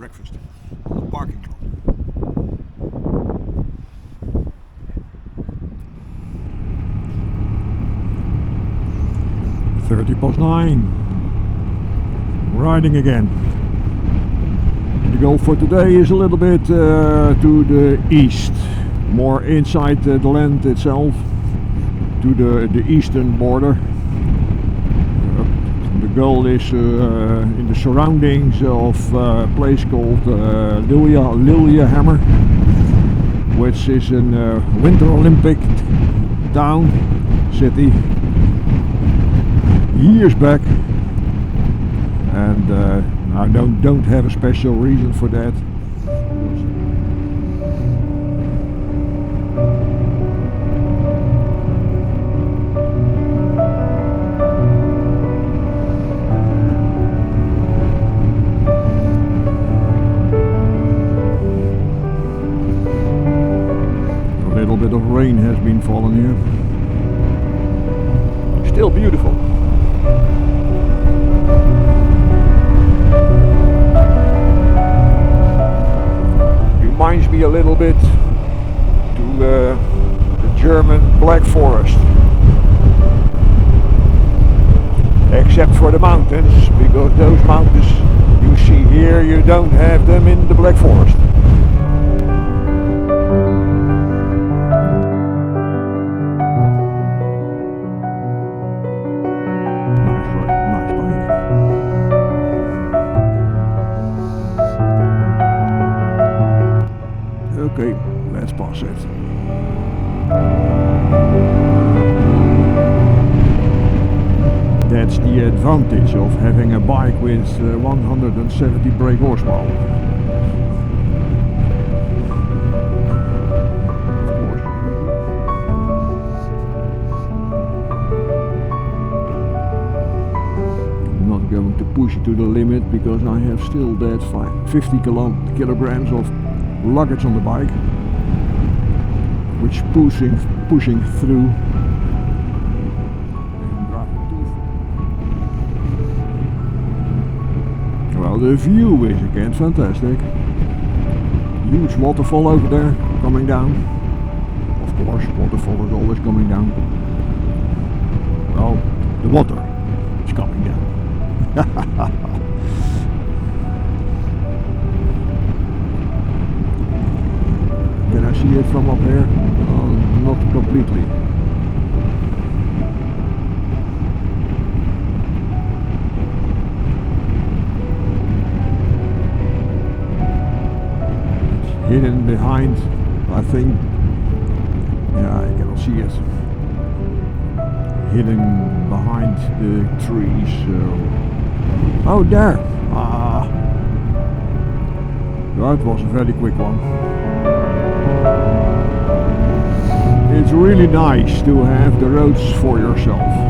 breakfast on the parking lot. (9:30), riding again. The goal for today is a little bit to the east, more inside the land itself, to the eastern border. The goal is in the surroundings of a place called Lillehammer, which is a Winter Olympic town, city, years back, and I don't have a special reason for that. A little bit of rain has been falling here. Still beautiful. Reminds me a little bit to the German Black Forest, except for the mountains, because those mountains you see here, you don't have them in the Black Forest. Okay, let's pass it. That's the advantage of having a bike with 170 brake horsepower. Of course. I'm not going to push it to the limit because I have still that 50 kilograms of luggage on the bike, which pushing through. Well, the view is again fantastic. Huge waterfall over there coming down. Of course, waterfall is always coming down. Well, the water is coming down. Can I see it from up here? Not completely. It's hidden behind, I think. Yeah, I cannot see it. Hidden behind the trees. Oh, there! That was a very quick one. It's really nice to have the roads for yourself.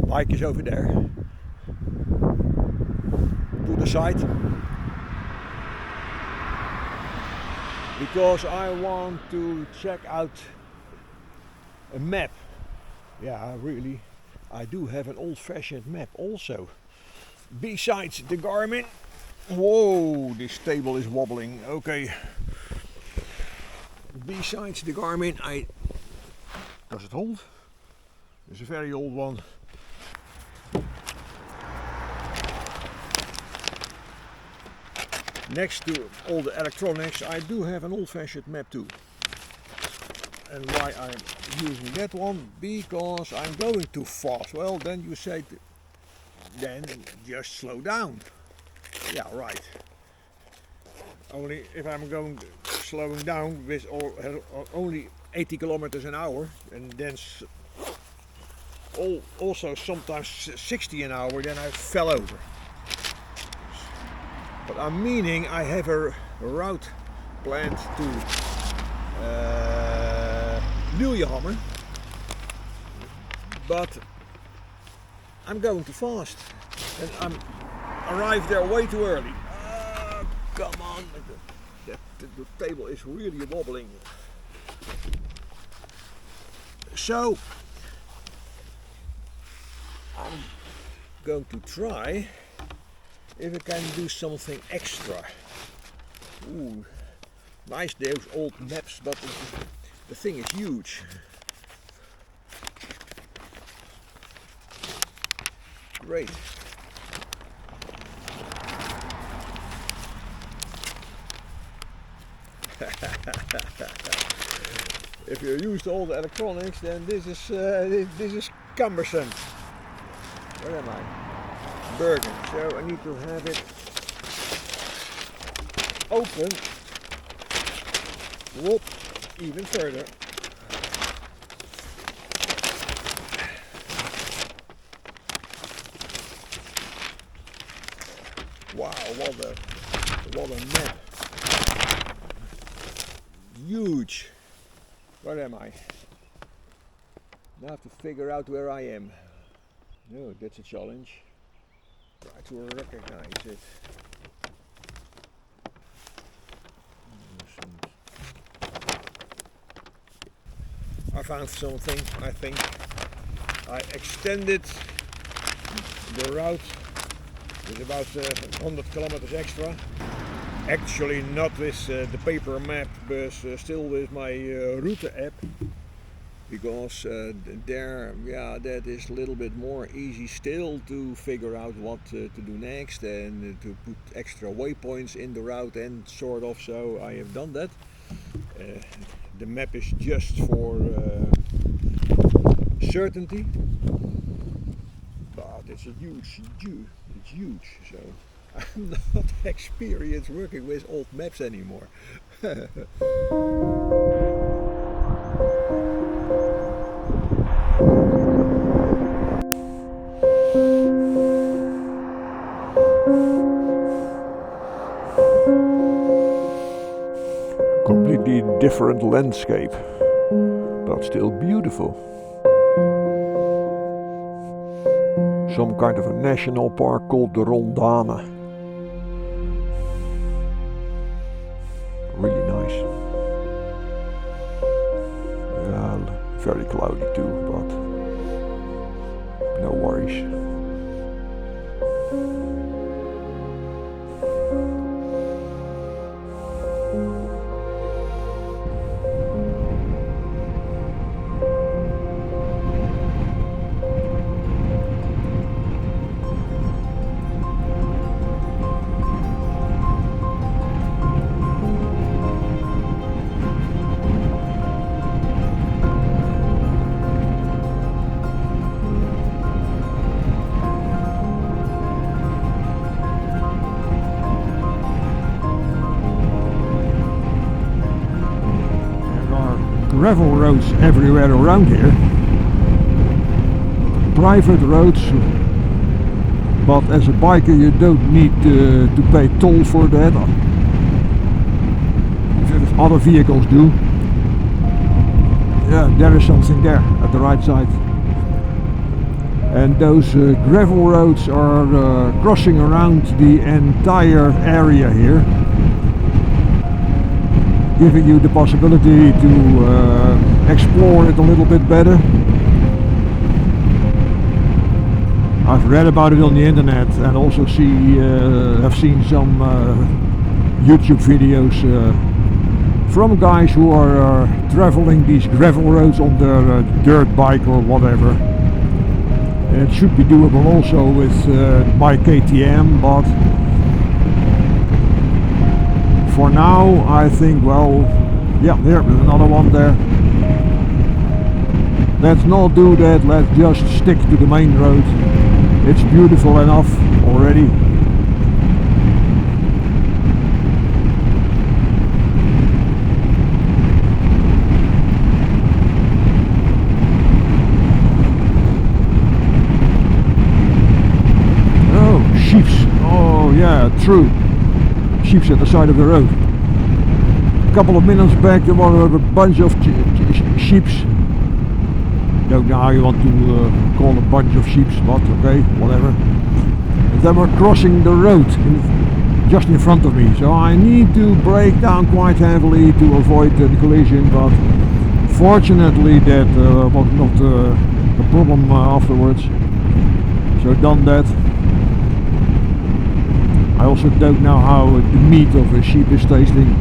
Bike is over there to the side, because I want to check out a map. Yeah, really, I do have an old-fashioned map also, besides the Garmin. Whoa, this table is wobbling. Okay, besides the Garmin, does it hold? It's a very old one. Next to all the electronics, I do have an old-fashioned map too. And why I'm using that one? Because I'm going too fast. Well, then you say, then just slow down. Yeah, right. Only if I'm going slowing down with only 80 kilometers an hour, and then also sometimes 60 an hour, then I fell over. But I'm meaning I have a route planned to Lillehammer, but I'm going too fast and I'm arrived there way too early. Come on, the table is really wobbling. So I'm going to try if I can do something extra. Ooh, nice those old maps, but the thing is huge. Great. If you're used to all the electronics, then this is cumbersome. Where am I? Bergen. So I need to have it open. Whoop, even further. Wow, what a map. Huge. Where am I? Now I have to figure out where I am. No, that's a challenge. Try to recognize it. I found something, I think. I extended the route with about 100 kilometers extra. Actually not with the paper map, but still with my route app, because there, yeah, that is a little bit more easy still to figure out what to do next and to put extra waypoints in the route and sort of. So I have done that. The map is just for certainty, but it's a huge. So I'm not experienced working with old maps anymore. Completely different landscape, but still beautiful. Some kind of a national park called the RONDANE. Really nice. Yeah, very cloudy too, but no worries. Gravel roads everywhere around here, private roads, but as a biker you don't need to pay toll for that, if other vehicles do. Yeah, there is something there at the right side, and those gravel roads are crossing around the entire area here, giving you the possibility to explore it a little bit better. I've read about it on the internet and also have seen some YouTube videos from guys who are traveling these gravel roads on their dirt bike or whatever. And it should be doable also with my KTM, but for now, I think, well, yeah, there's another one there. Let's not do that, let's just stick to the main road. It's beautiful enough already. through sheep at the side of the road. A couple of minutes back there were a bunch of sheep. Don't know how you want to call a bunch of sheep, but okay, whatever. They were crossing the road just in front of me, so I need to brake down quite heavily to avoid the collision, but fortunately that was not a problem afterwards, so done that. I also don't know how the meat of a sheep is tasting.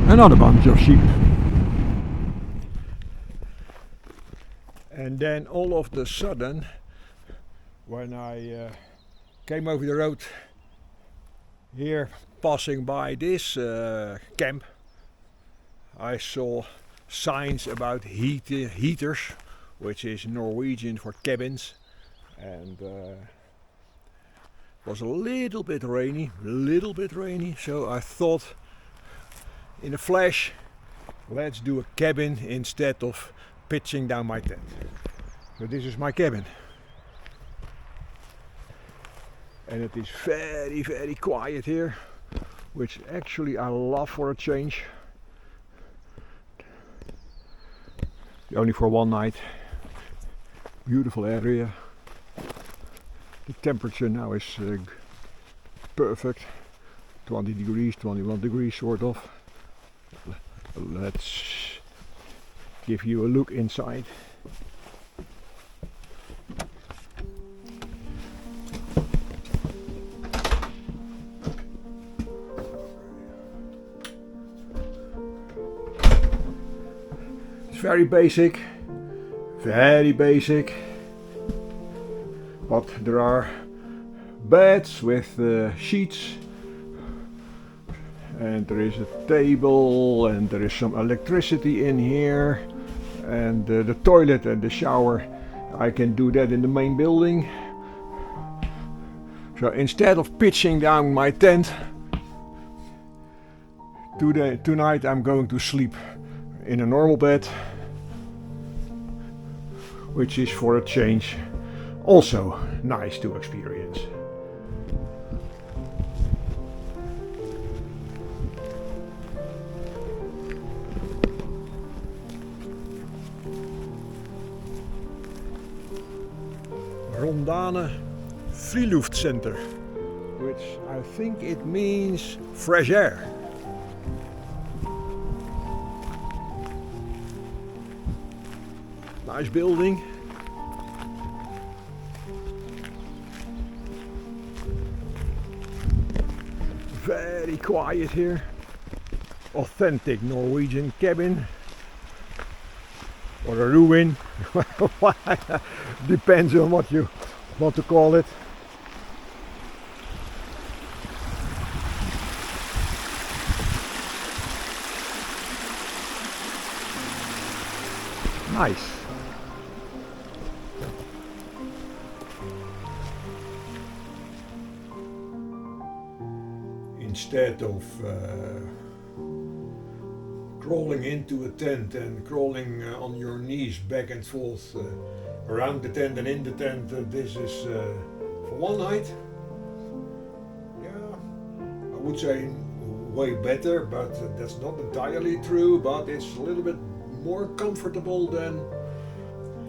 Another bunch of sheep. And then all of the sudden, when I came over the road here, passing by this camp, I saw signs about heaters, which is Norwegian for cabins, and it was a little bit rainy, so I thought in a flash, let's do a cabin instead of pitching down my tent. So this is my cabin. And it is very quiet here, which actually I love for a change. Only for one night. Beautiful area. The temperature now is perfect. 20 degrees, 21 degrees sort of. Let's give you a look inside. It's very basic, but there are beds with sheets, and there is a table, and there is some electricity in here, and the toilet and the shower, I can do that in the main building. So instead of pitching down my tent, tonight I'm going to sleep in a normal bed, which is for a change also nice to experience. RONDANE Center, which I think it means fresh air. Nice building. Very quiet here. Authentic Norwegian cabin. Or a ruin. Depends on what you want to call it. Nice. Instead of crawling into a tent and crawling on your knees back and forth around the tent and in the tent, this is for one night, yeah, I would say way better, but that's not entirely true, but it's a little bit more comfortable than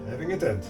having a tent.